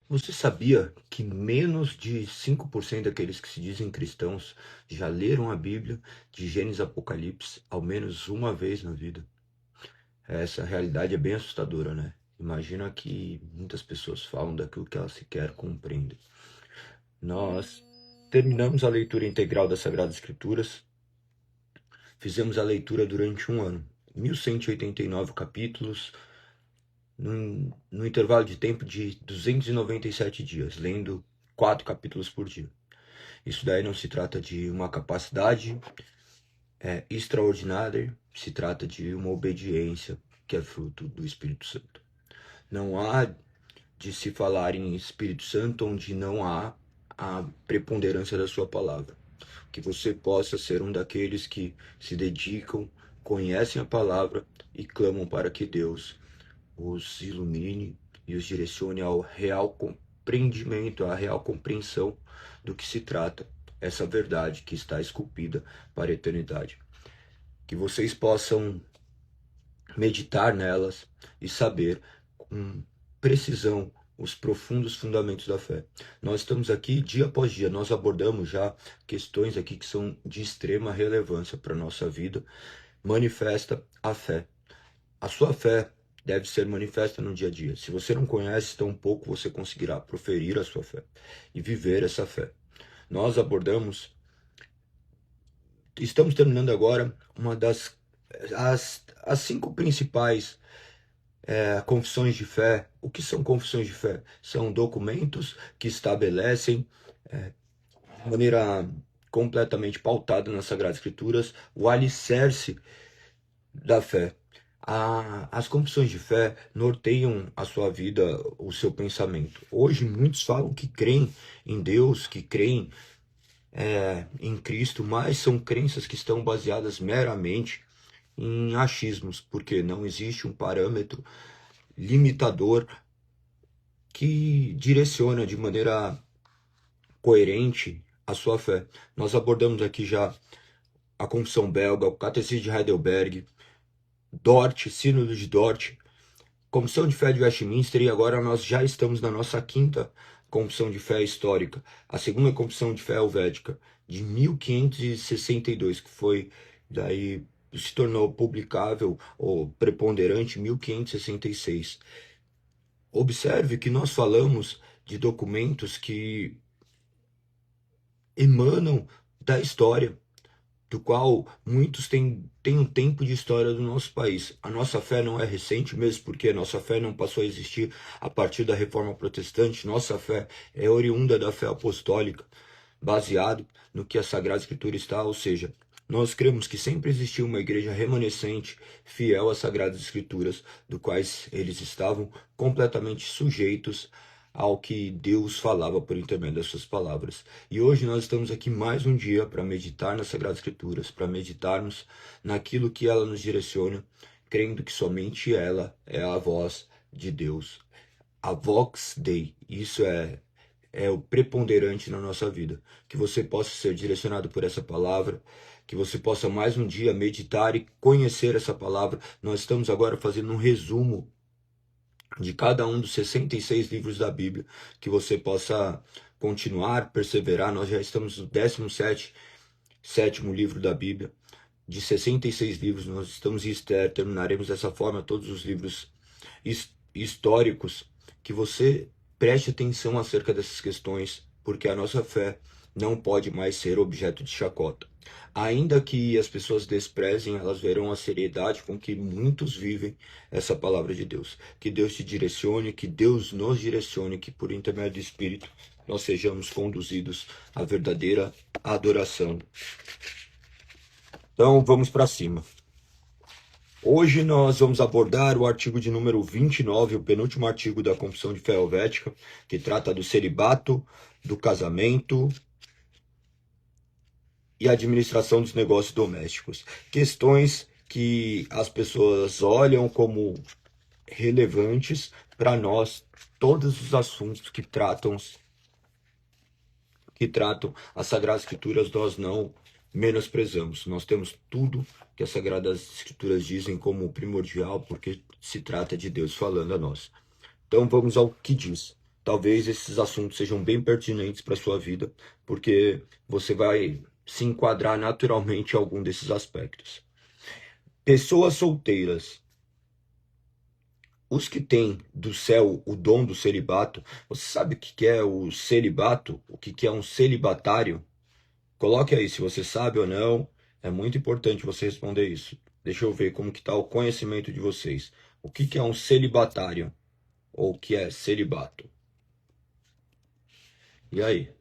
Você sabia que menos de 5% daqueles que se dizem cristãos já leram a Bíblia de Gênesis a Apocalipse ao menos uma vez na vida? Essa realidade é bem assustadora, né? Imagina que muitas pessoas falam daquilo que elas sequer compreendem. Nós terminamos a leitura integral das Sagradas Escrituras, fizemos a leitura durante um ano, 1189 capítulos, num intervalo de tempo de 297 dias, lendo 4 capítulos por dia. Isso daí não se trata de uma capacidade extraordinária, se trata de uma obediência que é fruto do Espírito Santo. Não há de se falar em Espírito Santo onde não há a preponderância da sua palavra. Que você possa ser um daqueles que se dedicam, conhecem a palavra e clamam para que Deus os ilumine e os direcione ao real compreendimento, à real compreensão do que se trata essa verdade que está esculpida para a eternidade. Que vocês possam meditar nelas e saber com precisão os profundos fundamentos da fé. Nós estamos aqui dia após dia, nós abordamos já questões aqui que são de extrema relevância para a nossa vida. Manifesta a fé. A sua fé deve ser manifesta no dia a dia. Se você não conhece, tão pouco você conseguirá proferir a sua fé e viver essa fé. Nós abordamos, estamos terminando agora uma das as 5 principais confissões de fé. O que são confissões de fé? São documentos que estabelecem de maneira completamente pautada nas Sagradas Escrituras o alicerce da fé. As confissões de fé norteiam a sua vida, o seu pensamento. Hoje muitos falam que creem em Deus, que creem em Cristo, mas são crenças que estão baseadas meramente em achismos, porque não existe um parâmetro limitador que direciona de maneira coerente a sua fé. Nós abordamos aqui já a Confissão Belga, o Catecismo de Heidelberg, Dort, Sínodo de Dort, Confissão de Fé de Westminster, e agora nós já estamos na nossa 5ª Confissão de Fé histórica, a segunda Confissão de Fé helvética, de 1562, que foi daí se tornou publicável ou preponderante em 1566. Observe que nós falamos de documentos que emanam da história, do qual muitos têm um tempo de história do nosso país. A nossa fé não é recente, mesmo porque a nossa fé não passou a existir a partir da Reforma Protestante. Nossa fé é oriunda da fé apostólica, baseado no que a Sagrada Escritura está, ou seja, nós cremos que sempre existiu uma igreja remanescente, fiel às Sagradas Escrituras, do quais eles estavam completamente sujeitos ao que Deus falava por intermédio das suas palavras. E hoje nós estamos aqui mais um dia para meditar nas Sagradas Escrituras, para meditarmos naquilo que ela nos direciona, crendo que somente ela é a voz de Deus. A Vox Dei, isso é o preponderante na nossa vida. Que você possa ser direcionado por essa palavra, que você possa mais um dia meditar e conhecer essa palavra. Nós estamos agora fazendo um resumo de cada um dos 66 livros da Bíblia, que você possa continuar, perseverar. Nós já estamos no 17º livro da Bíblia, de 66 livros, nós estamos em Esther, terminaremos dessa forma todos os livros históricos. Que você preste atenção acerca dessas questões, porque a nossa fé não pode mais ser objeto de chacota. Ainda que as pessoas desprezem, elas verão a seriedade com que muitos vivem essa palavra de Deus. Que Deus te direcione, que Deus nos direcione, que por intermédio do Espírito nós sejamos conduzidos à verdadeira adoração. Então vamos para cima. Hoje nós vamos abordar o artigo de número 29, o penúltimo artigo da Confissão de Fé Helvética, que trata do celibato, do casamento e administração dos negócios domésticos. Questões que as pessoas olham como relevantes para nós, todos os assuntos que tratam as Sagradas Escrituras, nós não menosprezamos. Nós temos tudo que as Sagradas Escrituras dizem como primordial, porque se trata de Deus falando a nós. Então vamos ao que diz. talvez esses assuntos sejam bem pertinentes para sua vida, porque você vai se enquadrar naturalmente em algum desses aspectos. Pessoas solteiras. Os que têm do céu o dom do celibato, você sabe o que é o celibato? O que é um celibatário? Coloque aí se você sabe ou não. É muito importante você responder isso. Deixa eu ver como que está o conhecimento de vocês. O que é um celibatário? Ou o que é celibato? E aí?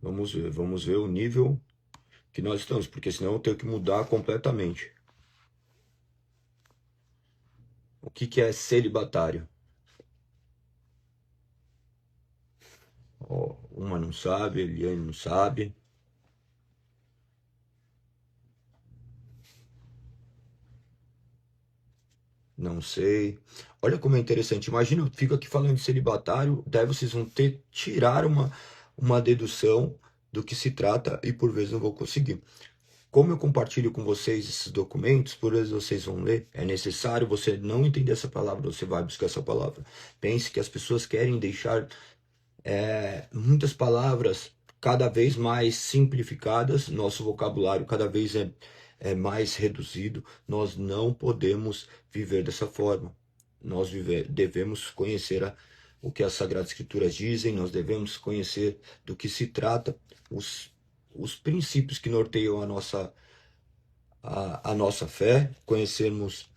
Vamos ver o nível que nós estamos, porque senão eu tenho que mudar completamente. O que é celibatário? Ó, uma não sabe, Eliane não sabe. Não sei. Olha como é interessante. Imagina, eu fico aqui falando de celibatário, daí vocês vão ter tirar uma dedução do que se trata e por vezes não vou conseguir. Como eu compartilho com vocês esses documentos, por vezes vocês vão ler, é necessário você não entender essa palavra, você vai buscar essa palavra. Pense que as pessoas querem deixar muitas palavras cada vez mais simplificadas, nosso vocabulário cada vez é mais reduzido. Nós não podemos viver dessa forma. Devemos conhecer o que as Sagradas Escrituras dizem, nós devemos conhecer do que se trata, os princípios que norteiam a nossa fé, conhecermos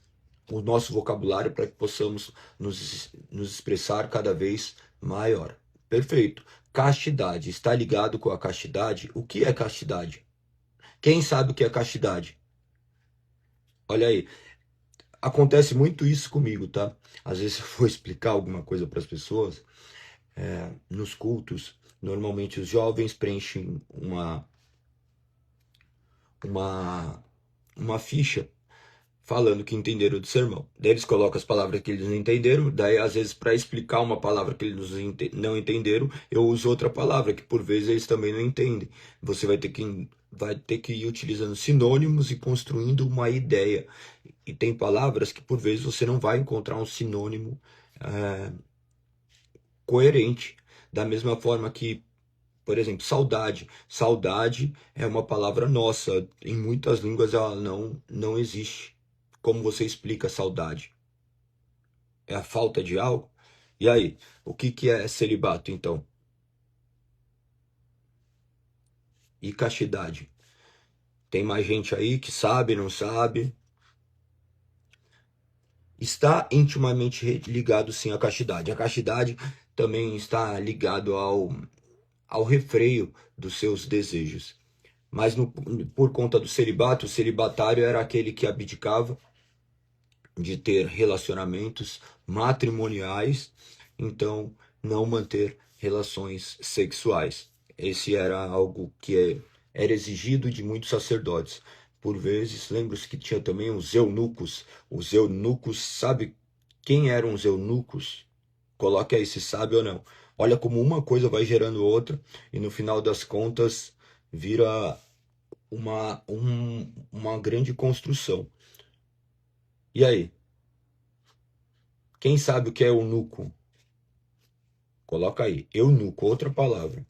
o nosso vocabulário para que possamos nos expressar cada vez maior. Perfeito. Castidade. Está ligado com a castidade? O que é castidade? Quem sabe o que é castidade? Olha aí. Acontece muito isso comigo, tá? Às vezes eu vou explicar alguma coisa para as pessoas. Nos cultos, normalmente os jovens preenchem uma ficha falando que entenderam do sermão. Daí eles colocam as palavras que eles não entenderam, daí às vezes para explicar uma palavra que eles não entenderam, eu uso outra palavra que por vezes eles também não entendem. Você vai ter que ir utilizando sinônimos e construindo uma ideia. E tem palavras que por vezes você não vai encontrar um sinônimo coerente. Da mesma forma que, por exemplo, saudade. Saudade é uma palavra nossa. Em muitas línguas ela não existe. Como você explica saudade? É a falta de algo? E aí, o que é celibato, então? E castidade? Tem mais gente aí que sabe, não sabe? Está intimamente ligado, sim, à castidade. A castidade também está ligado ao refreio dos seus desejos. Mas por conta do celibato, o celibatário era aquele que abdicava de ter relacionamentos matrimoniais, então não manter relações sexuais. Esse era algo que era exigido de muitos sacerdotes. Por vezes, lembra-se que tinha também os eunucos. Os eunucos, sabe quem eram os eunucos? Coloque aí se sabe ou não. Olha como uma coisa vai gerando outra e no final das contas vira uma grande construção. E aí? Quem sabe o que é eunuco? Coloca aí. Eunuco, outra palavra.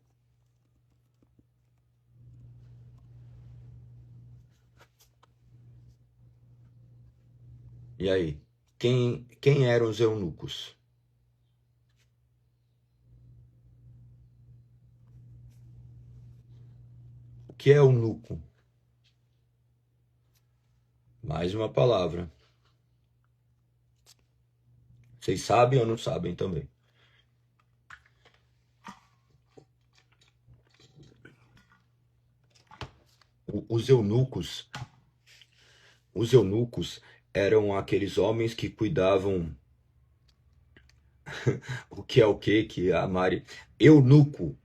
E aí? Quem eram os eunucos? O que é eunuco? Mais uma palavra. Vocês sabem ou não sabem também? Os eunucos, os eunucos eram aqueles homens que cuidavam. O que a Mari? Eunuco.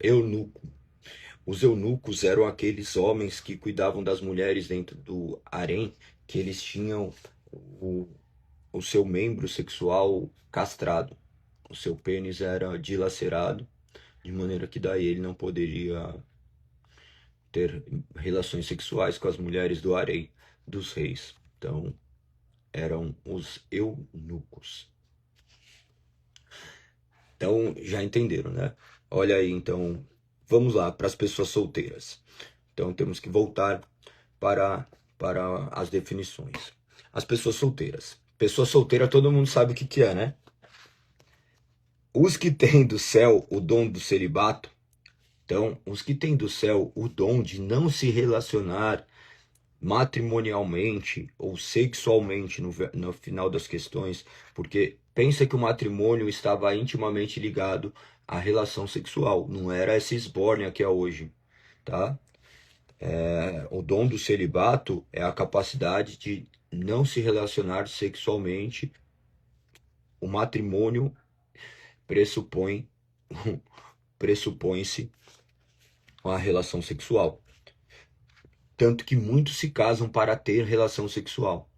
Os eunucos eram aqueles homens que cuidavam das mulheres dentro do harém, que eles tinham o, o seu membro sexual castrado. O seu pênis era dilacerado, de maneira que daí ele não poderia ter relações sexuais com as mulheres do harém dos reis. Então, eram os eunucos. Então, já entenderam, né? Olha aí, então, vamos lá para as pessoas solteiras. Então, temos que voltar para, para as definições. As pessoas solteiras. Pessoa solteira, todo mundo sabe o que que é, né? Os que têm do céu o dom do celibato, então, os que têm do céu o dom de não se relacionar matrimonialmente ou sexualmente no final das questões, porque pensa que o matrimônio estava intimamente ligado à relação sexual, não era essa esbórnia que é hoje, tá? O dom do celibato é a capacidade de não se relacionar sexualmente. O matrimônio pressupõe pressupõe-se a relação sexual. Tanto que muitos se casam para ter relação sexual.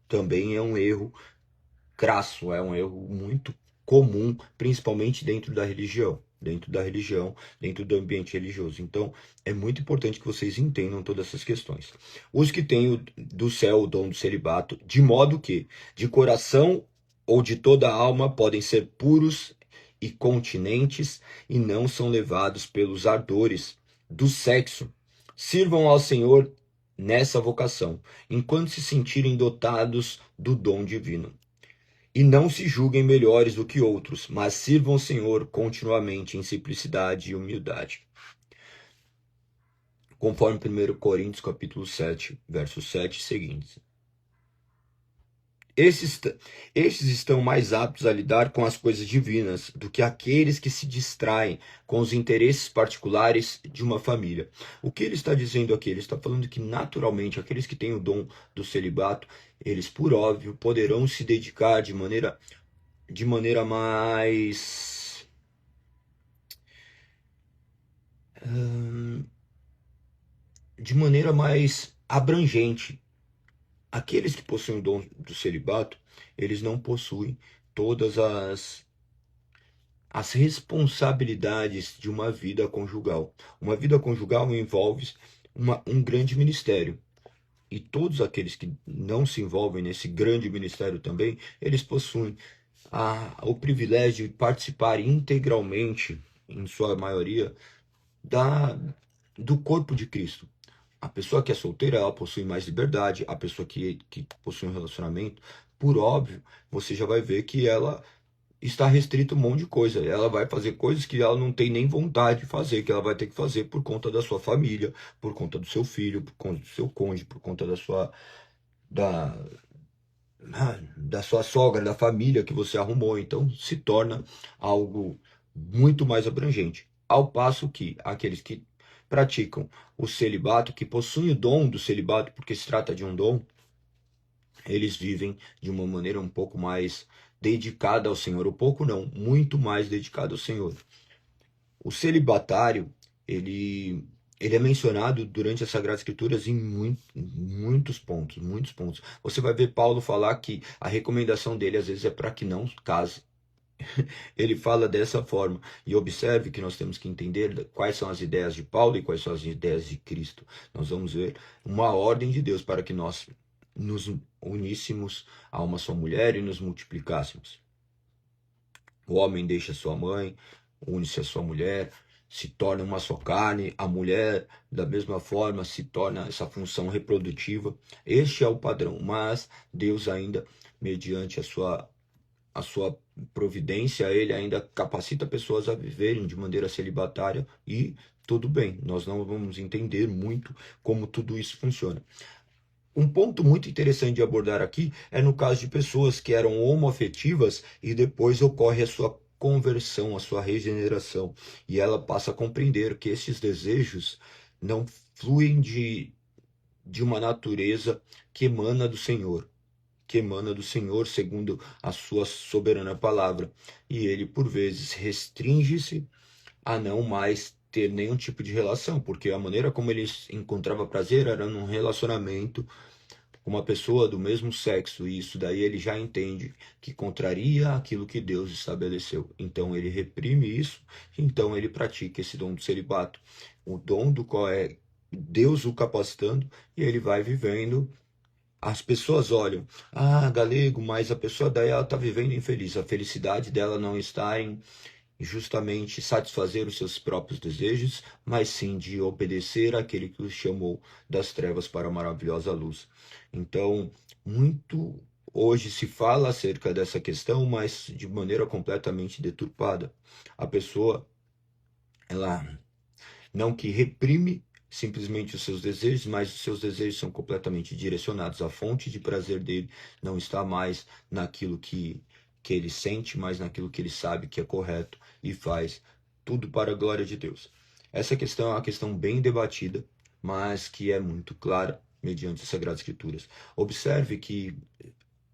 Também é um erro crasso, é um erro muito comum, principalmente dentro da religião, dentro do ambiente religioso. Então, é muito importante que vocês entendam todas essas questões. Os que têm do céu o dom do celibato, de modo que, de coração ou de toda a alma, podem ser puros e continentes e não são levados pelos ardores do sexo. Sirvam ao Senhor nessa vocação, enquanto se sentirem dotados do dom divino. E não se julguem melhores do que outros, mas sirvam o Senhor continuamente em simplicidade e humildade. Conforme 1 Coríntios capítulo 7, versos 7 e seguintes. Estes estão mais aptos a lidar com as coisas divinas do que aqueles que se distraem com os interesses particulares de uma família. O que ele está dizendo aqui? Ele está falando que naturalmente aqueles que têm o dom do celibato, eles por óbvio poderão se dedicar de maneira mais abrangente. Aqueles que possuem o dom do celibato, eles não possuem todas as responsabilidades de uma vida conjugal. Uma vida conjugal envolve um grande ministério. E todos aqueles que não se envolvem nesse grande ministério também, eles possuem o privilégio de participar integralmente, em sua maioria, do corpo de Cristo. A pessoa que é solteira, ela possui mais liberdade. A pessoa que possui um relacionamento, por óbvio, você já vai ver que ela está restrita a um monte de coisa. Ela vai fazer coisas que ela não tem nem vontade de fazer, que ela vai ter que fazer por conta da sua família, por conta do seu filho, por conta do seu cônjuge, por conta da, da sua sogra, da família que você arrumou. Então, se torna algo muito mais abrangente. Ao passo que aqueles que praticam o celibato, que possuem o dom do celibato, porque se trata de um dom, eles vivem de uma maneira um pouco mais dedicada ao Senhor. Um pouco não, muito mais dedicada ao Senhor. O celibatário, ele é mencionado durante as Sagradas Escrituras em muitos pontos, muitos pontos. Você vai ver Paulo falar que a recomendação dele às vezes é para que não case. Ele fala dessa forma. E observe que nós temos que entender quais são as ideias de Paulo e quais são as ideias de Cristo. Nós vamos ver uma ordem de Deus para que nós nos uníssemos a uma só mulher e nos multiplicássemos. O homem deixa sua mãe, une-se a sua mulher, se torna uma só carne. A mulher, da mesma forma, se torna essa função reprodutiva. Este é o padrão, mas Deus ainda, mediante a sua providência, ele ainda capacita pessoas a viverem de maneira celibatária e tudo bem, nós não vamos entender muito como tudo isso funciona. Um ponto muito interessante de abordar aqui é no caso de pessoas que eram homoafetivas e depois ocorre a sua conversão, a sua regeneração, e ela passa a compreender que esses desejos não fluem de uma natureza que emana do Senhor, segundo a sua soberana palavra. E ele, por vezes, restringe-se a não mais ter nenhum tipo de relação, porque a maneira como ele encontrava prazer era num relacionamento com uma pessoa do mesmo sexo, e isso daí ele já entende que contraria aquilo que Deus estabeleceu. Então ele reprime isso, então ele pratica esse dom do celibato, o dom do qual é Deus o capacitando, e ele vai vivendo As pessoas olham, ah, galego, mas a pessoa daí ela está vivendo infeliz. A felicidade dela não está em justamente satisfazer os seus próprios desejos, mas sim de obedecer àquele que os chamou das trevas para a maravilhosa luz. Então, muito hoje se fala acerca dessa questão, mas de maneira completamente deturpada. A pessoa, ela não que reprime simplesmente os seus desejos, mas os seus desejos são completamente direcionados. A fonte de prazer dele não está mais naquilo que ele sente, mas naquilo que ele sabe que é correto e faz tudo para a glória de Deus. Essa questão é uma questão bem debatida, mas que é muito clara mediante as Sagradas Escrituras. Observe que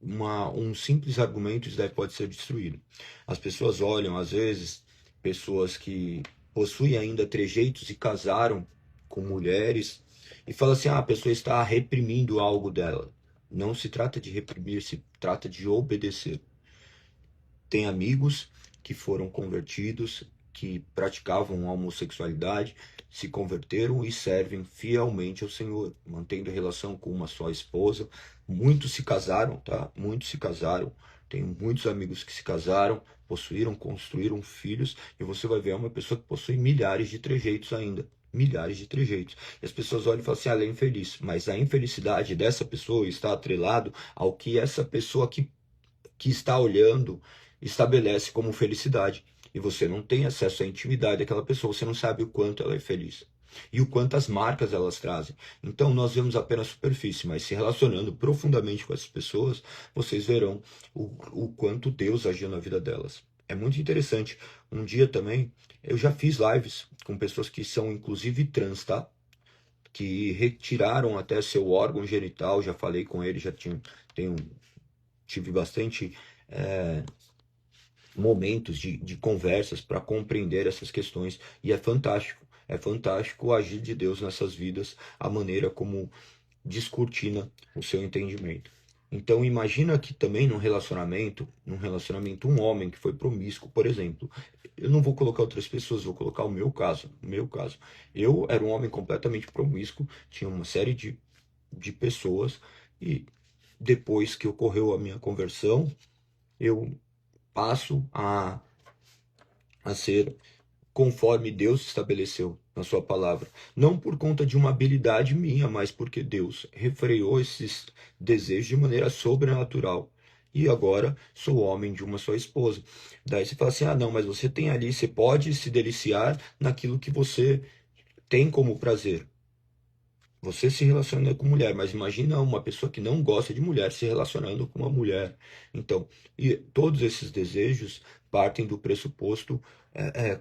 um simples argumento isso daí pode ser destruído. As pessoas olham, às vezes, pessoas que possuem ainda trejeitos e casaram com mulheres e falam assim, ah, a pessoa está reprimindo algo dela. Não se trata de reprimir, se trata de obedecer. Tem amigos que foram convertidos, que praticavam a homossexualidade, se converteram e servem fielmente ao Senhor, mantendo relação com uma só esposa. Muitos se casaram, tá? Muitos se casaram. Tenho muitos amigos que se casaram, possuíram, construíram filhos, e você vai ver uma pessoa que possui milhares de trejeitos ainda. Milhares de trejeitos. E as pessoas olham e falam assim, ah, ela é infeliz. Mas a infelicidade dessa pessoa está atrelado ao que essa pessoa que está olhando estabelece como felicidade. E você não tem acesso à intimidade daquela pessoa, você não sabe o quanto ela é feliz. E o quanto as marcas elas trazem. Então nós vemos apenas a superfície, mas se relacionando profundamente com essas pessoas, vocês verão o quanto Deus agiu na vida delas. É muito interessante. Um dia também, eu já fiz lives com pessoas que são inclusive trans, tá? Que retiraram até seu órgão genital, já falei com eles, tive bastante momentos de conversas para compreender essas questões, e é fantástico o agir de Deus nessas vidas, a maneira como descortina o seu entendimento. Então imagina que também num relacionamento um homem que foi promíscuo, por exemplo, eu não vou colocar outras pessoas, vou colocar o meu caso, eu era um homem completamente promíscuo, tinha uma série de pessoas, e depois que ocorreu a minha conversão, eu passo a ser conforme Deus estabeleceu na sua palavra. Não por conta de uma habilidade minha, mas porque Deus refreou esses desejos de maneira sobrenatural. E agora sou homem de uma só esposa. Daí você fala assim, ah não, mas você tem ali, você pode se deliciar naquilo que você tem como prazer. Você se relaciona com mulher, mas imagina uma pessoa que não gosta de mulher se relacionando com uma mulher. Então, e todos esses desejos partem do pressuposto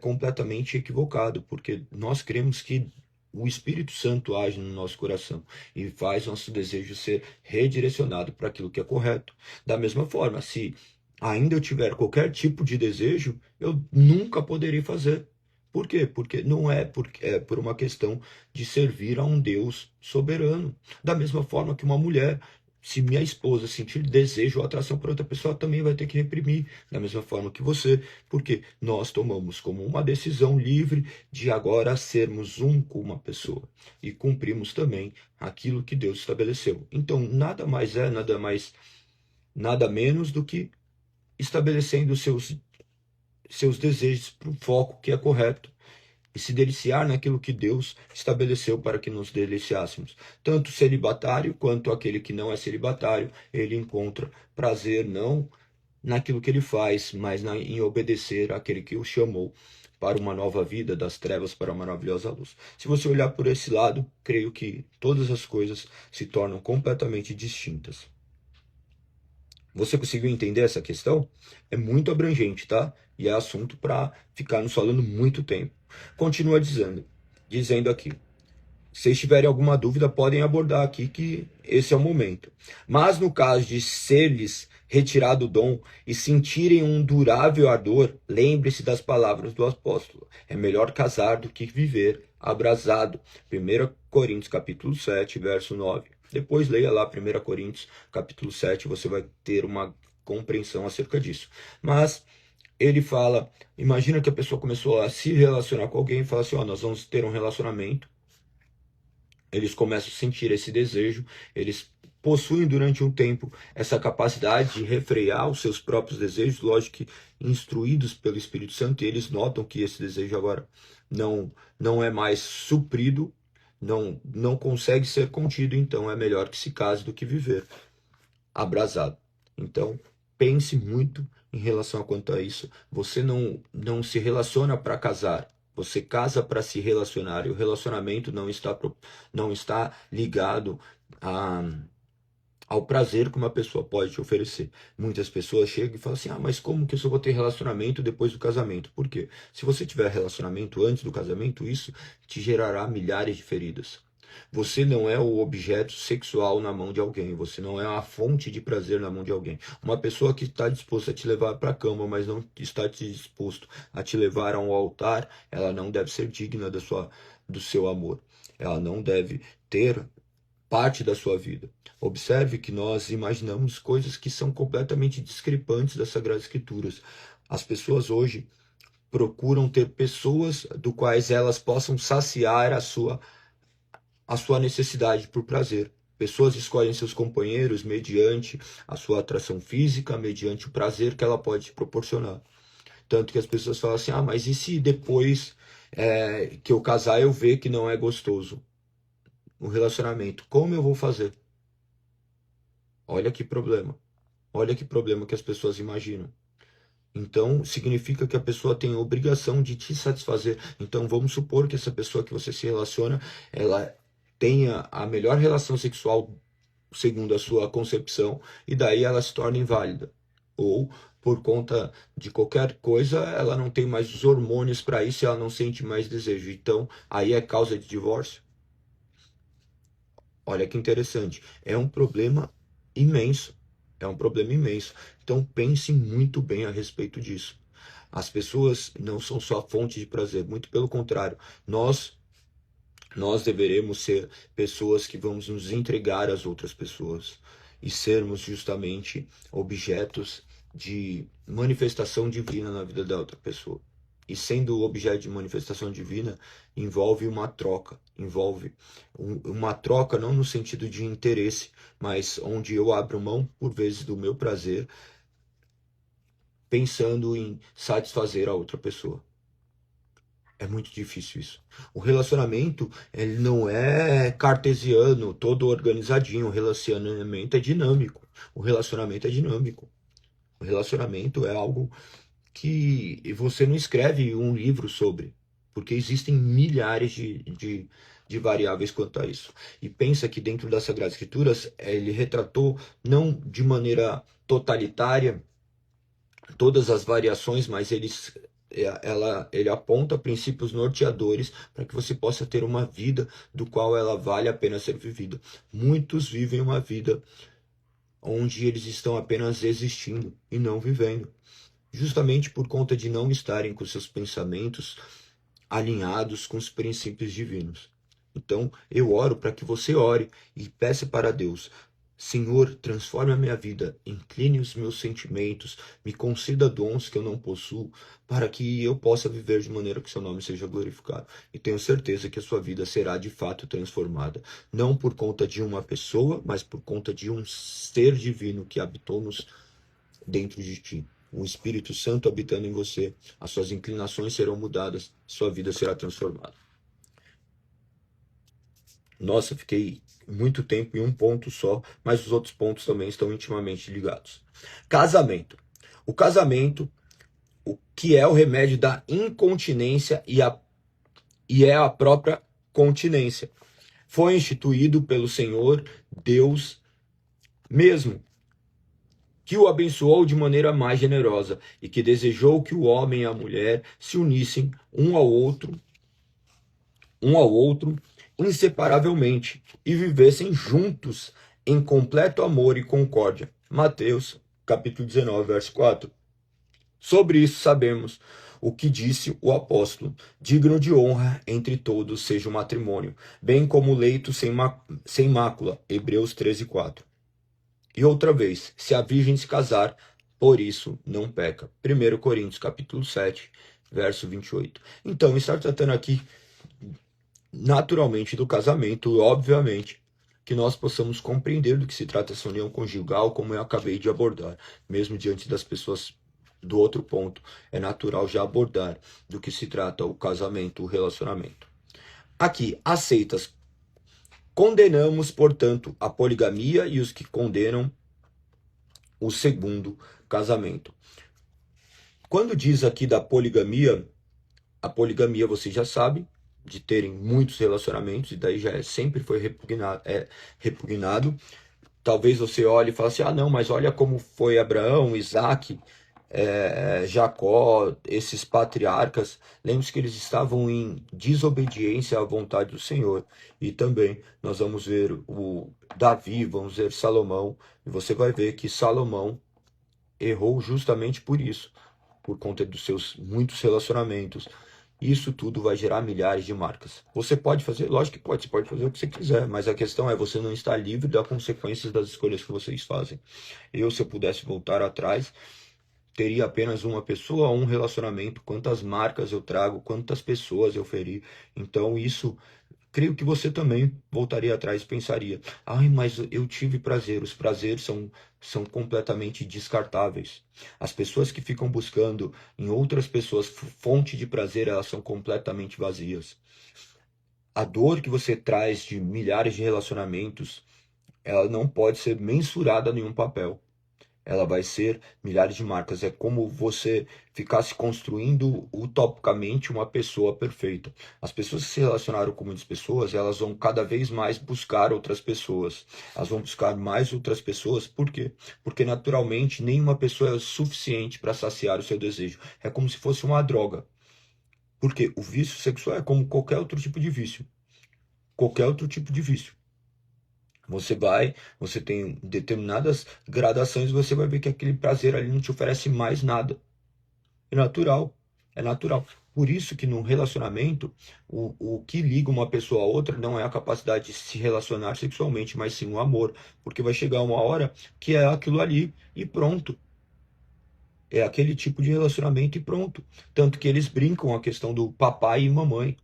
completamente equivocado, porque nós cremos que o Espírito Santo age no nosso coração e faz nosso desejo ser redirecionado para aquilo que é correto. Da mesma forma, se ainda eu tiver qualquer tipo de desejo, eu nunca poderei fazer. Por quê? Porque não é por uma questão de servir a um Deus soberano. Da mesma forma que uma mulher, se minha esposa sentir desejo ou atração por outra pessoa, também vai ter que reprimir. Da mesma forma que você, porque nós tomamos como uma decisão livre de agora sermos um com uma pessoa e cumprimos também aquilo que Deus estabeleceu. Então, nada menos do que estabelecendo seus desejos para o foco que é correto e se deliciar naquilo que Deus estabeleceu para que nos deliciássemos. Tanto o celibatário quanto aquele que não é celibatário, ele encontra prazer não naquilo que ele faz, mas em obedecer àquele que o chamou para uma nova vida, das trevas para a maravilhosa luz. Se você olhar por esse lado, creio que todas as coisas se tornam completamente distintas. Você conseguiu entender essa questão? É muito abrangente, tá? E é assunto para ficar nos falando muito tempo. Continua dizendo aqui. Se vocês tiverem alguma dúvida, podem abordar aqui, que esse é o momento. Mas no caso de ser-lhes retirado o dom e sentirem um durável ardor, lembre-se das palavras do apóstolo. É melhor casar do que viver abrasado. 1 Coríntios capítulo 7, verso 9. Depois leia lá 1 Coríntios capítulo 7, você vai ter uma compreensão acerca disso. Mas ele fala, imagina que a pessoa começou a se relacionar com alguém e fala assim, ó, nós vamos ter um relacionamento. Eles começam a sentir esse desejo, eles possuem durante um tempo essa capacidade de refrear os seus próprios desejos, lógico que instruídos pelo Espírito Santo, e eles notam que esse desejo agora não é mais suprido, não consegue ser contido, então é melhor que se case do que viver abrasado. Então, pense muito em relação a quanto a isso. Você não se relaciona para casar, você casa para se relacionar, e o relacionamento não está ligado ao prazer que uma pessoa pode te oferecer. Muitas pessoas chegam e falam assim, mas como que eu só vou ter relacionamento depois do casamento? Por quê? Se você tiver relacionamento antes do casamento, isso te gerará milhares de feridas. Você não é o objeto sexual na mão de alguém, você não é a fonte de prazer na mão de alguém. Uma pessoa que está disposta a te levar para a cama, mas não está disposto a te levar a um altar, ela não deve ser digna do seu amor. Ela não deve ter parte da sua vida. Observe que nós imaginamos coisas que são completamente discrepantes das Sagradas Escrituras. As pessoas hoje procuram ter pessoas do quais elas possam saciar a sua necessidade por prazer. Pessoas escolhem seus companheiros mediante a sua atração física, mediante o prazer que ela pode te proporcionar. Tanto que as pessoas falam assim, mas e se depois que eu casar eu ver que não é gostoso o relacionamento? Como eu vou fazer? Olha que problema. Olha que problema que as pessoas imaginam. Então, significa que a pessoa tem a obrigação de te satisfazer. Então, vamos supor que essa pessoa que você se relaciona, ela tenha a melhor relação sexual segundo a sua concepção, e daí ela se torna inválida. Ou, por conta de qualquer coisa, ela não tem mais os hormônios para isso e ela não sente mais desejo. Então, aí é causa de divórcio. Olha que interessante. É um problema imenso. É um problema imenso. Então pense muito bem a respeito disso. As pessoas não são só fonte de prazer, muito pelo contrário. Nós deveremos ser pessoas que vamos nos entregar às outras pessoas e sermos justamente objetos de manifestação divina na vida da outra pessoa. E sendo objeto de manifestação divina, envolve uma troca, uma troca não no sentido de interesse, mas onde eu abro mão, por vezes, do meu prazer, pensando em satisfazer a outra pessoa. É muito difícil isso. O relacionamento, ele não é cartesiano, todo organizadinho. O relacionamento é dinâmico. O relacionamento é dinâmico. O relacionamento é algo que você não escreve um livro sobre, porque existem milhares de variáveis quanto a isso. E pensa que dentro das Sagradas Escrituras, ele retratou, não de maneira totalitária, todas as variações, mas ele aponta princípios norteadores para que você possa ter uma vida do qual ela vale a pena ser vivida. Muitos vivem uma vida onde eles estão apenas existindo e não vivendo, justamente por conta de não estarem com seus pensamentos alinhados com os princípios divinos. Então, eu oro para que você ore e peça para Deus: Senhor, transforme a minha vida, incline os meus sentimentos, me conceda dons que eu não possuo, para que eu possa viver de maneira que seu nome seja glorificado. E tenho certeza que a sua vida será de fato transformada, não por conta de uma pessoa, mas por conta de um ser divino que habitou dentro de ti. O Espírito Santo habitando em você, as suas inclinações serão mudadas, sua vida será transformada. Nossa, fiquei muito tempo em um ponto só, mas os outros pontos também estão intimamente ligados. Casamento. O casamento, o que é o remédio da incontinência e é a própria continência. Foi instituído pelo Senhor Deus mesmo, que o abençoou de maneira mais generosa e que desejou que o homem e a mulher se unissem um ao outro inseparavelmente e vivessem juntos em completo amor e concórdia. Mateus, capítulo 19, verso 4. Sobre isso sabemos o que disse o apóstolo: digno de honra entre todos seja o matrimônio, bem como o leito sem mácula. Hebreus 13, 4. E outra vez, se a virgem se casar, por isso não peca. 1 Coríntios, capítulo 7, verso 28. Então, está tratando aqui naturalmente do casamento, obviamente, que nós possamos compreender do que se trata essa união conjugal, como eu acabei de abordar, mesmo diante das pessoas do outro ponto, é natural já abordar do que se trata o casamento, o relacionamento. Aqui, aceitas. Condenamos, portanto, a poligamia e os que condenam o segundo casamento. Quando diz aqui da poligamia, a poligamia você já sabe, de terem muitos relacionamentos, e daí já sempre foi repugnado. Talvez você olhe e fale assim, não, mas olha como foi Abraão, Isaac, Jacó, esses patriarcas. Lembre-se que eles estavam em desobediência à vontade do Senhor. E também nós vamos ver o Davi, vamos ver Salomão, e você vai ver que Salomão errou justamente por isso, por conta dos seus muitos relacionamentos. Isso tudo vai gerar milhares de marcas. Você pode fazer, lógico que pode, você pode fazer o que você quiser, mas a questão é você não estar livre das consequências das escolhas que vocês fazem. Se eu pudesse voltar atrás, teria apenas uma pessoa, um relacionamento, quantas marcas eu trago, quantas pessoas eu feri. Então isso, creio que você também voltaria atrás e pensaria, mas eu tive prazer. Os prazeres são completamente descartáveis. As pessoas que ficam buscando em outras pessoas fonte de prazer, elas são completamente vazias. A dor que você traz de milhares de relacionamentos, ela não pode ser mensurada em um papel. Ela vai ser milhares de marcas. É como você ficasse construindo utopicamente uma pessoa perfeita. As pessoas que se relacionaram com muitas pessoas, elas vão cada vez mais buscar outras pessoas. Elas vão buscar mais outras pessoas. Por quê? Porque naturalmente nenhuma pessoa é suficiente para saciar o seu desejo. É como se fosse uma droga. Porque o vício sexual é como qualquer outro tipo de vício. Qualquer outro tipo de vício. Você tem determinadas gradações, você vai ver que aquele prazer ali não te oferece mais nada. É natural, é natural. Por isso que no relacionamento, o que liga uma pessoa a outra não é a capacidade de se relacionar sexualmente, mas sim o amor. Porque vai chegar uma hora que é aquilo ali e pronto. É aquele tipo de relacionamento e pronto. Tanto que eles brincam a questão do papai e mamãe.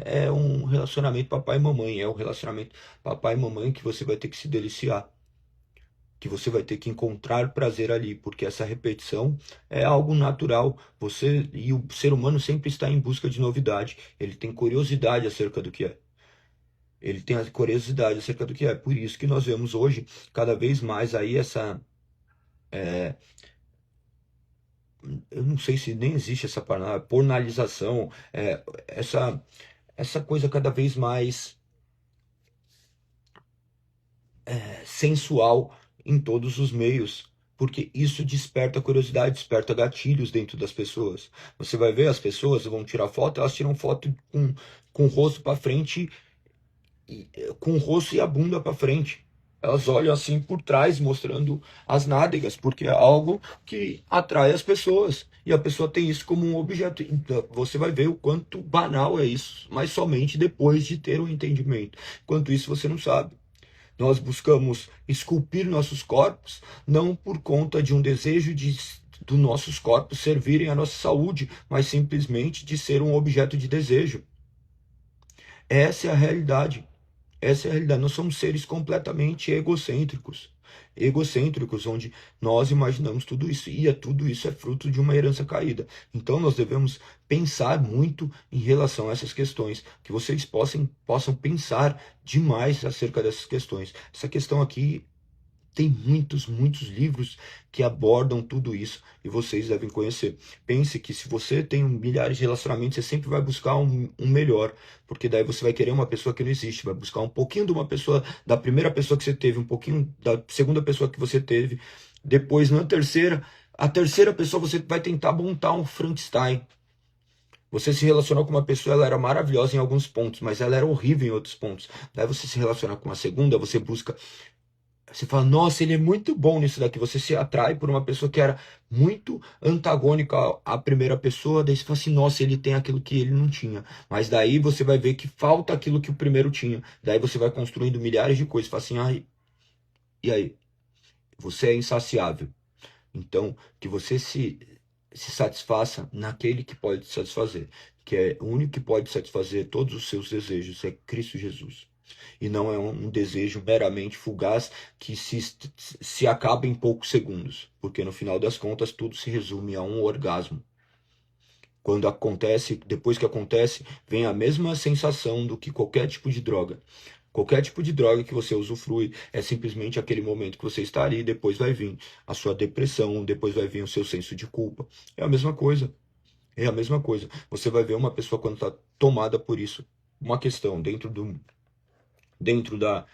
É um relacionamento papai e mamãe. É um relacionamento papai e mamãe que você vai ter que se deliciar. Que você vai ter que encontrar prazer ali. Porque essa repetição é algo natural. E o ser humano sempre está em busca de novidade. Ele tem curiosidade acerca do que é. Ele tem a curiosidade acerca do que é. Por isso que nós vemos hoje, cada vez mais aí essa... eu não sei se nem existe essa palavra, pornalização, essa coisa cada vez mais sensual em todos os meios, porque isso desperta curiosidade, desperta gatilhos dentro das pessoas. Você vai ver, as pessoas vão tirar foto, elas tiram foto com o rosto para frente, com o rosto e a bunda para frente. Elas olham assim por trás, mostrando as nádegas, porque é algo que atrai as pessoas. E a pessoa tem isso como um objeto. Então, você vai ver o quanto banal é isso, mas somente depois de ter o entendimento. Enquanto isso, você não sabe. Nós buscamos esculpir nossos corpos, não por conta de um desejo dos nossos corpos servirem à nossa saúde, mas simplesmente de ser um objeto de desejo. Essa é a realidade. Essa é a realidade. Nós somos seres completamente egocêntricos. Egocêntricos, onde nós imaginamos tudo isso. E tudo isso é fruto de uma herança caída. Então nós devemos pensar muito em relação a essas questões. Que vocês possam pensar demais acerca dessas questões. Essa questão aqui tem muitos livros que abordam tudo isso e vocês devem conhecer. Pense que se você tem milhares de relacionamentos, você sempre vai buscar um melhor, porque daí você vai querer uma pessoa que não existe, vai buscar um pouquinho de uma pessoa, da primeira pessoa que você teve, um pouquinho da segunda pessoa que você teve, depois a terceira pessoa você vai tentar montar um Frankenstein. Você se relacionou com uma pessoa, ela era maravilhosa em alguns pontos, mas ela era horrível em outros pontos. Daí você se relaciona com uma segunda, você busca... Você fala, nossa, ele é muito bom nisso daqui. Você se atrai por uma pessoa que era muito antagônica à primeira pessoa. Daí você fala assim, nossa, ele tem aquilo que ele não tinha. Mas daí você vai ver que falta aquilo que o primeiro tinha. Daí você vai construindo milhares de coisas. Você fala assim, e aí? Você é insaciável. Então, que você se satisfaça naquele que pode te satisfazer. Que é o único que pode satisfazer todos os seus desejos. É Cristo Jesus. E não é um desejo meramente fugaz que se acaba em poucos segundos, porque no final das contas tudo se resume a um orgasmo. Quando acontece, depois que acontece, vem a mesma sensação do que qualquer tipo de droga. Qualquer tipo de droga que você usufrui é simplesmente aquele momento que você está ali, depois vai vir a sua depressão, depois vai vir o seu senso de culpa. É a mesma coisa. É a mesma coisa. Você vai ver uma pessoa quando está tomada por isso. Uma questão dentro da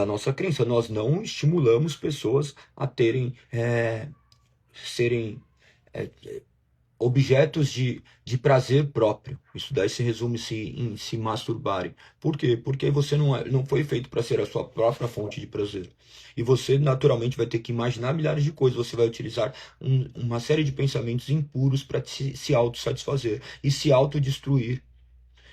nossa crença. Nós não estimulamos pessoas a serem é, objetos de prazer próprio. Isso daí se resume-se em se masturbarem. Por quê? Porque você não foi feito para ser a sua própria fonte de prazer. E você naturalmente vai ter que imaginar milhares de coisas. Você vai utilizar uma série de pensamentos impuros para se autossatisfazer e se autodestruir.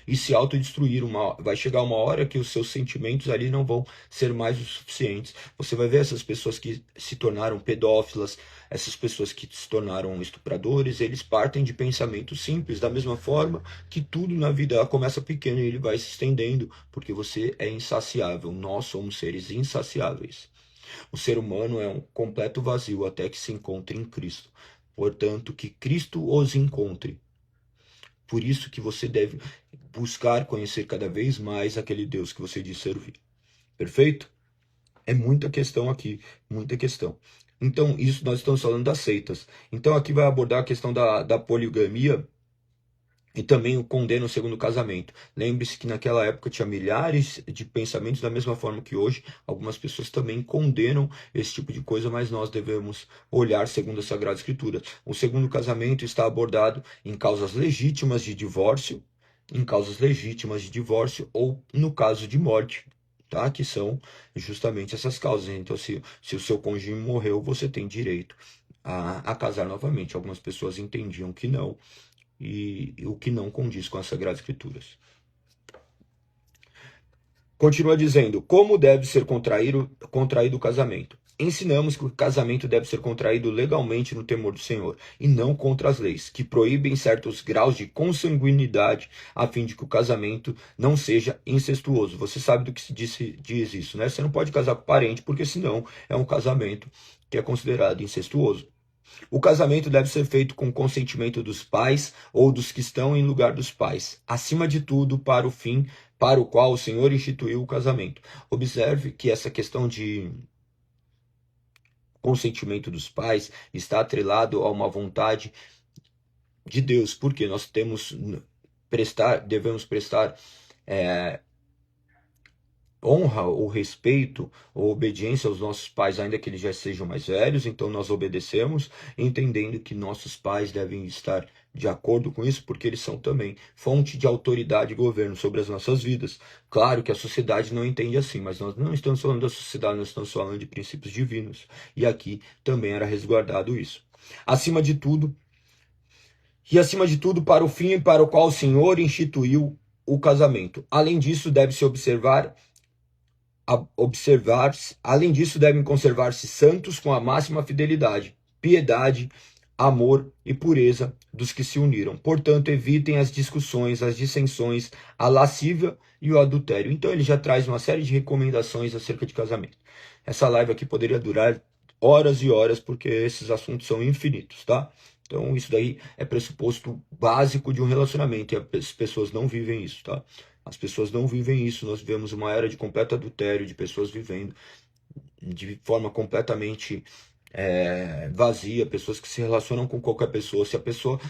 E se autodestruir. Vai chegar uma hora que os seus sentimentos ali não vão ser mais o suficientes. Você vai ver essas pessoas que se tornaram pedófilas, essas pessoas que se tornaram estupradores, eles partem de pensamentos simples, da mesma forma que tudo na vida começa pequeno e ele vai se estendendo, porque você é insaciável. Nós somos seres insaciáveis. O ser humano é um completo vazio até que se encontre em Cristo. Portanto, que Cristo os encontre. Por isso que você deve buscar conhecer cada vez mais aquele Deus que você diz servir. Perfeito? É muita questão aqui, muita questão. Então, isso nós estamos falando das seitas. Então, aqui vai abordar a questão da poligamia e também o condena o segundo casamento. Lembre-se que naquela época tinha milhares de pensamentos, da mesma forma que hoje, algumas pessoas também condenam esse tipo de coisa, mas nós devemos olhar segundo a Sagrada Escritura. O segundo casamento está abordado em causas legítimas de divórcio, ou no caso de morte, tá? Que são justamente essas causas. Então, se o seu cônjuge morreu, você tem direito a casar novamente. Algumas pessoas entendiam que não, e o que não condiz com as Sagradas Escrituras. Continua dizendo, como deve ser contraído o casamento? Ensinamos que o casamento deve ser contraído legalmente no temor do Senhor, e não contra as leis, que proíbem certos graus de consanguinidade, a fim de que o casamento não seja incestuoso. Você sabe do que se diz isso, né? Você não pode casar com parente, porque senão é um casamento que é considerado incestuoso. O casamento deve ser feito com consentimento dos pais ou dos que estão em lugar dos pais, acima de tudo, para o fim para o qual o Senhor instituiu o casamento. Observe que essa questão de consentimento dos pais está atrelado a uma vontade de Deus, porque nós devemos prestar honra ou respeito ou obediência aos nossos pais, ainda que eles já sejam mais velhos, então nós obedecemos, entendendo que nossos pais devem estar de acordo com isso, porque eles são também fonte de autoridade e governo sobre as nossas vidas. Claro que a sociedade não entende assim, mas nós não estamos falando da sociedade, nós estamos falando de princípios divinos. E aqui também era resguardado isso. Acima de tudo, para o fim para o qual o Senhor instituiu o casamento. Além disso, deve-se além disso, devem conservar-se santos com a máxima fidelidade, piedade, amor e pureza dos que se uniram. Portanto, evitem as discussões, as dissensões, a lascívia e o adultério. Então, ele já traz uma série de recomendações acerca de casamento. Essa live aqui poderia durar horas e horas, porque esses assuntos são infinitos, tá? Então, isso daí é pressuposto básico de um relacionamento, e as pessoas não vivem isso, tá? As pessoas não vivem isso. Nós vivemos uma era de completo adultério, de pessoas vivendo de forma completamente vazia, pessoas que se relacionam com qualquer pessoa.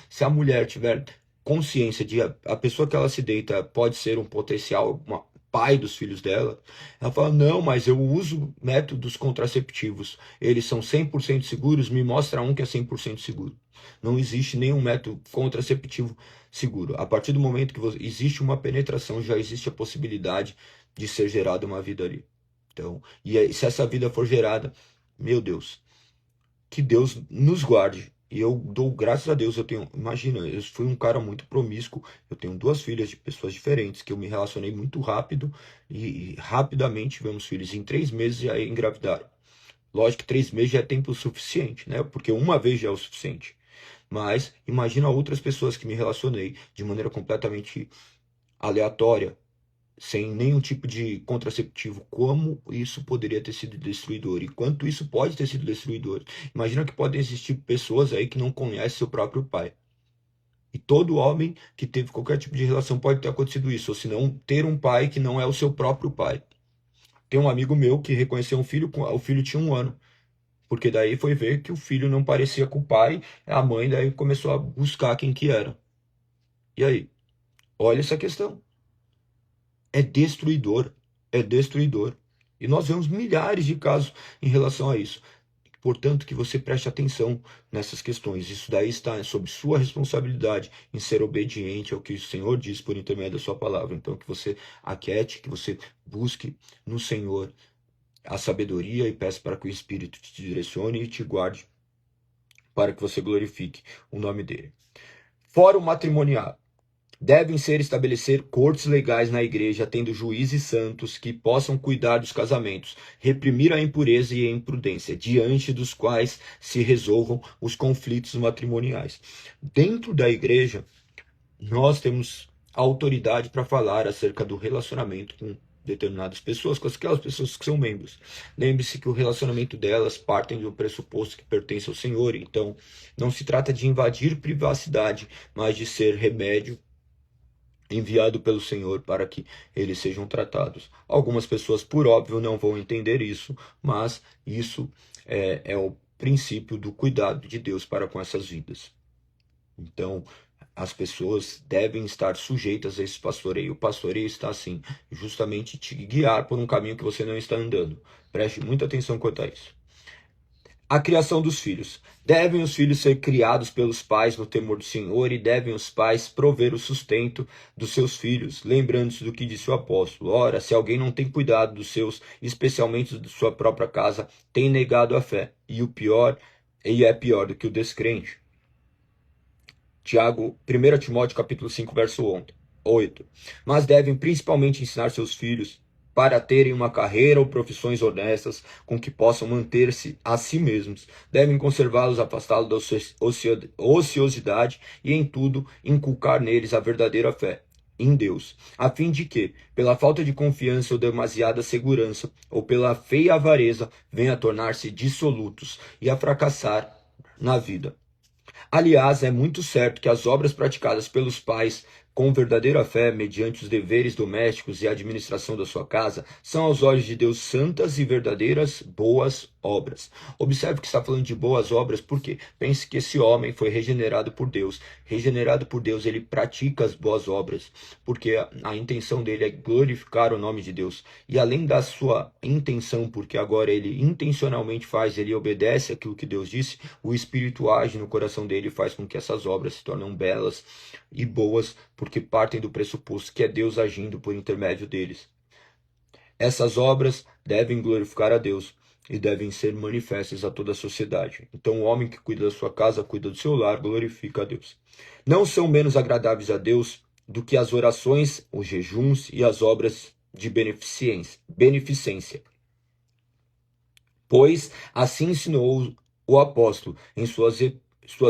Se a mulher tiver consciência de a pessoa que ela se deita pode ser um potencial pai dos filhos dela, ela fala, não, mas eu uso métodos contraceptivos, eles são 100% seguros, me mostra um que é 100% seguro. Não existe nenhum método contraceptivo seguro. A partir do momento que existe uma penetração, já existe a possibilidade de ser gerada uma vida ali. Então, se essa vida for gerada, meu Deus, que Deus nos guarde. E eu dou graças a Deus, imagina, eu fui um cara muito promíscuo, eu tenho 2 filhas de pessoas diferentes, que eu me relacionei muito rápido, e rapidamente tivemos filhos. Em 3 meses já engravidaram. Lógico que 3 meses já é tempo suficiente, né? Porque uma vez já é o suficiente. Mas imagina outras pessoas que me relacionei de maneira completamente aleatória, sem nenhum tipo de contraceptivo, como isso poderia ter sido destruidor e quanto isso pode ter sido destruidor. Imagina que podem existir pessoas aí que não conhecem seu próprio pai. E todo homem que teve qualquer tipo de relação pode ter acontecido isso, ou se não, ter um pai que não é o seu próprio pai. Tem um amigo meu que reconheceu um filho, o filho tinha 1 ano, porque daí foi ver que o filho não parecia com o pai, a mãe daí começou a buscar quem que era. E aí? Olha essa questão. É destruidor, é destruidor. E nós vemos milhares de casos em relação a isso. Portanto, que você preste atenção nessas questões. Isso daí está sob sua responsabilidade em ser obediente ao que o Senhor diz por intermédio da sua palavra. Então, que você aquiete, que você busque no Senhor a sabedoria e peça para que o Espírito te direcione e te guarde para que você glorifique o nome dele. Fora o matrimonial, devem ser estabelecer cortes legais na igreja, tendo juízes santos que possam cuidar dos casamentos, reprimir a impureza e a imprudência, diante dos quais se resolvam os conflitos matrimoniais. Dentro da igreja, nós temos autoridade para falar acerca do relacionamento com determinadas pessoas, com aquelas pessoas que são membros. Lembre-se que o relacionamento delas partem do pressuposto que pertence ao Senhor, então não se trata de invadir privacidade, mas de ser remédio enviado pelo Senhor para que eles sejam tratados. Algumas pessoas, por óbvio, não vão entender isso, mas isso é o princípio do cuidado de Deus para com essas vidas. Então, as pessoas devem estar sujeitas a esse pastoreio. O pastoreio está, assim, justamente te guiar por um caminho que você não está andando. Preste muita atenção quanto a isso. A criação dos filhos. Devem os filhos ser criados pelos pais no temor do Senhor e devem os pais prover o sustento dos seus filhos, lembrando-se do que disse o apóstolo. Ora, se alguém não tem cuidado dos seus, especialmente de sua própria casa, tem negado a fé, e é pior do que o descrente. 1 Timóteo capítulo 5, verso 8. Mas devem principalmente ensinar seus filhos para terem uma carreira ou profissões honestas com que possam manter-se a si mesmos. Devem conservá-los afastados da ociosidade e em tudo inculcar neles a verdadeira fé em Deus, a fim de que, pela falta de confiança ou demasiada segurança, ou pela feia avareza, venham a tornar-se dissolutos e a fracassar na vida. Aliás, é muito certo que as obras praticadas pelos pais com verdadeira fé, mediante os deveres domésticos e a administração da sua casa, são aos olhos de Deus santas e verdadeiras boas obras. Observe que está falando de boas obras porque pense que esse homem foi regenerado por Deus. Regenerado por Deus, ele pratica as boas obras, porque a intenção dele é glorificar o nome de Deus. E além da sua intenção, porque agora ele intencionalmente faz, ele obedece aquilo que Deus disse, o Espírito age no coração dele e faz com que essas obras se tornem belas e boas, porque partem do pressuposto que é Deus agindo por intermédio deles. Essas obras devem glorificar a Deus e devem ser manifestas a toda a sociedade. Então, o homem que cuida da sua casa, cuida do seu lar, glorifica a Deus. Não são menos agradáveis a Deus do que as orações, os jejuns e as obras de beneficência. Pois assim ensinou o apóstolo em suas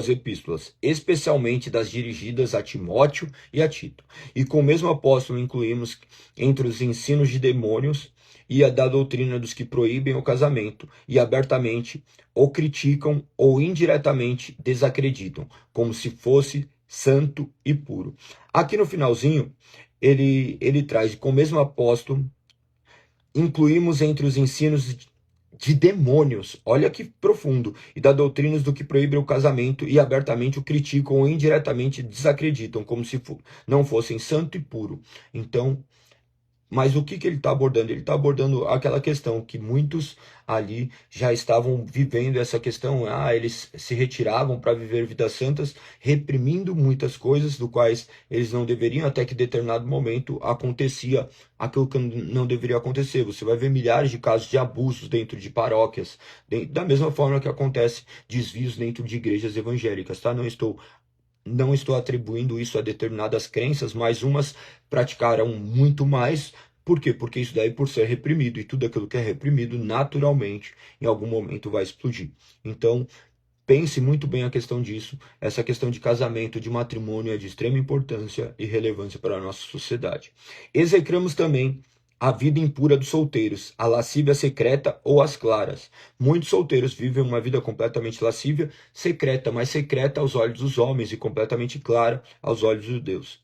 epístolas, especialmente das dirigidas a Timóteo e a Tito. E com o mesmo apóstolo incluímos entre os ensinos de demônios e a da doutrina dos que proíbem o casamento e abertamente ou criticam ou indiretamente desacreditam, como se fosse santo e puro. Aqui no finalzinho, ele traz, com o mesmo apóstolo, incluímos entre os ensinos de demônios, olha que profundo, e da doutrinas do que proíbem o casamento e abertamente o criticam ou indiretamente desacreditam, como se não fossem santo e puro. Então, mas o que ele está abordando? Ele está abordando aquela questão que muitos ali já estavam vivendo essa questão. Eles se retiravam para viver vidas santas, reprimindo muitas coisas do quais eles não deveriam, até que em determinado momento acontecia aquilo que não deveria acontecer. Você vai ver milhares de casos de abusos dentro de paróquias, da mesma forma que acontece desvios dentro de igrejas evangélicas, tá? Não estou atribuindo isso a determinadas crenças, mas umas praticaram muito mais. Por quê? Porque isso daí por ser reprimido, e tudo aquilo que é reprimido, naturalmente, em algum momento vai explodir. Então, Pense muito bem a questão disso. Essa questão de casamento, de matrimônio é de extrema importância e relevância para a nossa sociedade. Execramos também a vida impura dos solteiros, a lascívia secreta ou as claras. Muitos solteiros vivem uma vida completamente lascívia, secreta, mas secreta aos olhos dos homens e completamente clara aos olhos de Deus.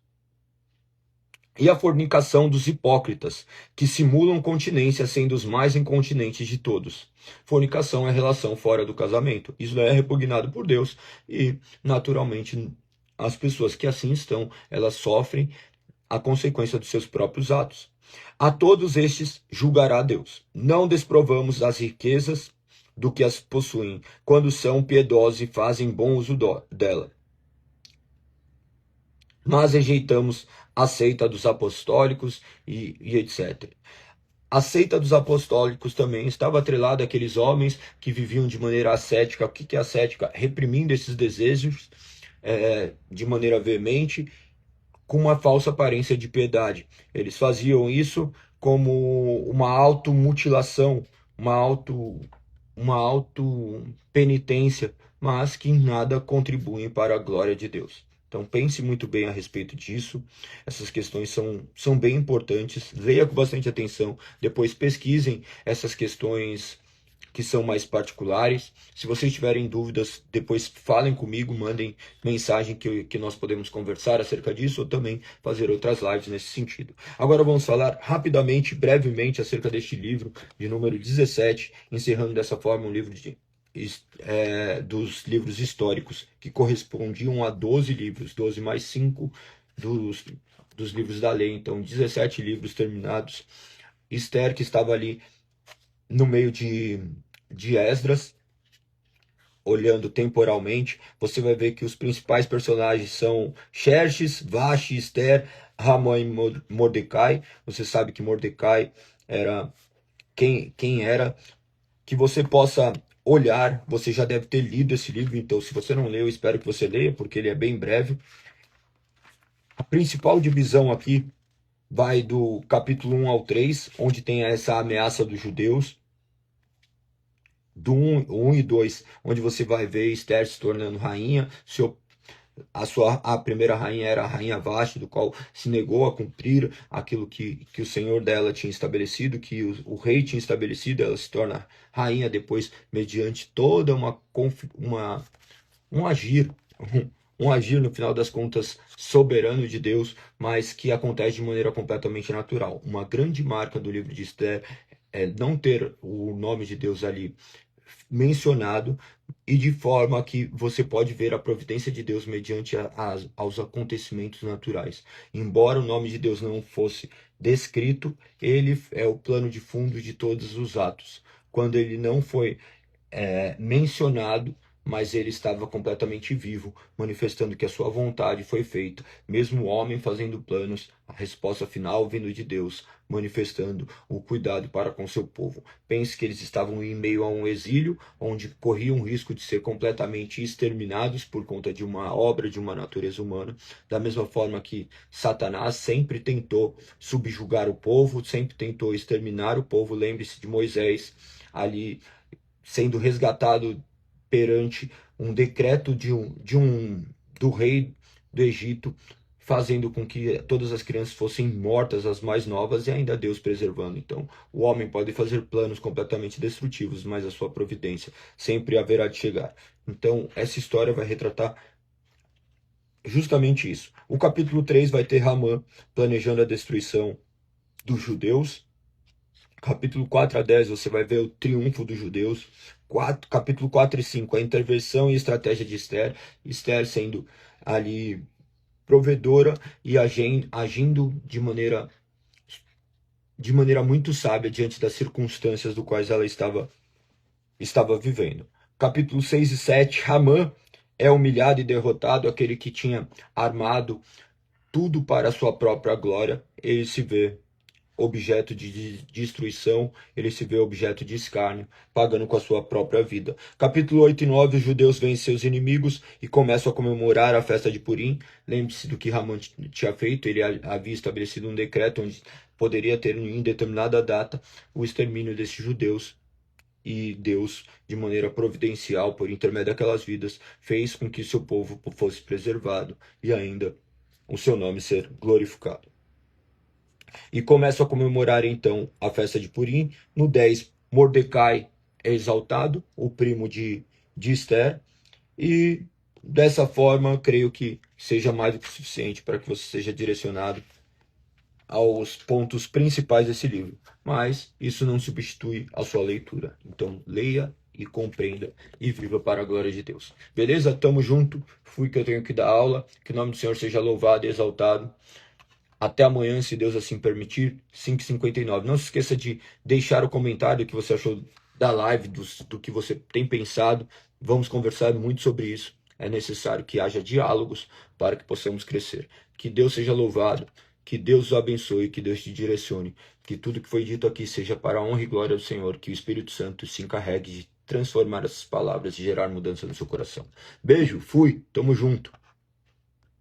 E a fornicação dos hipócritas, que simulam continência, sendo os mais incontinentes de todos. Fornicação é relação fora do casamento. Isso é repugnado por Deus e, naturalmente, as pessoas que assim estão, elas sofrem a consequência dos seus próprios atos. A todos estes julgará Deus. Não desprovamos as riquezas do que as possuem, quando são piedosos e fazem bom uso dela. Mas rejeitamos a seita dos apostólicos e etc. A seita dos apostólicos também estava atrelada àqueles homens que viviam de maneira ascética. O que é ascética? Reprimindo esses desejos de maneira veemente, com uma falsa aparência de piedade. Eles faziam isso como uma automutilação, uma auto-penitência, mas que em nada contribuem para a glória de Deus. Então pense muito bem a respeito disso. Essas questões são bem importantes. Leia com bastante atenção. Depois pesquisem essas questões que são mais particulares. Se vocês tiverem dúvidas, depois falem comigo, mandem mensagem que nós podemos conversar acerca disso ou também fazer outras lives nesse sentido. Agora vamos falar rapidamente, brevemente, acerca deste livro de número 17, encerrando dessa forma um livro dos livros históricos, que correspondiam a 12 livros, 12 mais 5 dos livros da lei, então 17 livros terminados. Esther, que estava ali no meio de Esdras, olhando temporalmente, você vai ver que os principais personagens são Xerxes, Vaxi, Esther, Ramã e Mordecai. Você sabe que Mordecai era quem era, que você possa olhar. Você já deve ter lido esse livro, então se você não leu, eu espero que você leia, porque ele é bem breve. A principal divisão aqui vai do capítulo 1 ao 3, onde tem essa ameaça dos judeus, do 1 e 2, onde você vai ver Esther se tornando rainha. A primeira rainha era a rainha Vashti, do qual se negou a cumprir aquilo que o senhor dela tinha estabelecido, que o rei tinha estabelecido. Ela se torna rainha depois, mediante toda um agir, um agir no final das contas soberano de Deus, mas que acontece de maneira completamente natural. Uma grande marca do livro de Esther é não ter o nome de Deus ali mencionado, e de forma que você pode ver a providência de Deus mediante aos acontecimentos naturais. Embora o nome de Deus não fosse descrito, ele é o plano de fundo de todos os atos. Quando ele não foi mencionado, mas ele estava completamente vivo, manifestando que a sua vontade foi feita, mesmo o homem fazendo planos, a resposta final vindo de Deus, manifestando o cuidado para com seu povo. Pense que eles estavam em meio a um exílio, onde corriam o risco de ser completamente exterminados por conta de uma obra de uma natureza humana, da mesma forma que Satanás sempre tentou subjugar o povo, sempre tentou exterminar o povo. Lembre-se de Moisés ali sendo resgatado perante um decreto do rei do Egito, fazendo com que todas as crianças fossem mortas, as mais novas, e ainda Deus preservando. Então, o homem pode fazer planos completamente destrutivos, mas a sua providência sempre haverá de chegar. Então, essa história vai retratar justamente isso. O capítulo 3 vai ter Ramã planejando a destruição dos judeus. Capítulo 4 a 10 você vai ver o triunfo dos judeus. Capítulo 4 e 5, a intervenção e estratégia de Esther. Esther sendo ali provedora e agindo de maneira muito sábia diante das circunstâncias do quais ela estava vivendo. Capítulo 6 e 7, Ramã é humilhado e derrotado, aquele que tinha armado tudo para a sua própria glória. Ele se vê objeto de destruição, ele se vê objeto de escárnio, pagando com a sua própria vida. Capítulo 8 e 9, os judeus vencem seus inimigos e começam a comemorar a festa de Purim. Lembre-se do que Ramã tinha feito. Ele havia estabelecido um decreto onde poderia ter em determinada data o extermínio desses judeus. e Deus, de maneira providencial, por intermédio daquelas vidas, fez com que seu povo fosse preservado e ainda o seu nome ser glorificado. E começam a comemorar então a festa de Purim. No 10, Mordecai é exaltado, o primo de Esther, e dessa forma creio que seja mais do que suficiente para que você seja direcionado aos pontos principais desse livro. Mas isso não substitui a sua leitura. Então leia e compreenda e viva para a glória de Deus. Beleza? Tamo junto. Fui que eu tenho que dar aula. Que o nome do Senhor seja louvado e exaltado. Até amanhã, se Deus assim permitir, 5h59. Não se esqueça de deixar o comentário que você achou da live, do que você tem pensado. Vamos conversar muito sobre isso. É necessário que haja diálogos para que possamos crescer. Que Deus seja louvado, que Deus o abençoe, que Deus te direcione. Que tudo que foi dito aqui seja para a honra e glória do Senhor. Que o Espírito Santo se encarregue de transformar essas palavras e gerar mudança no seu coração. Beijo, fui, tamo junto.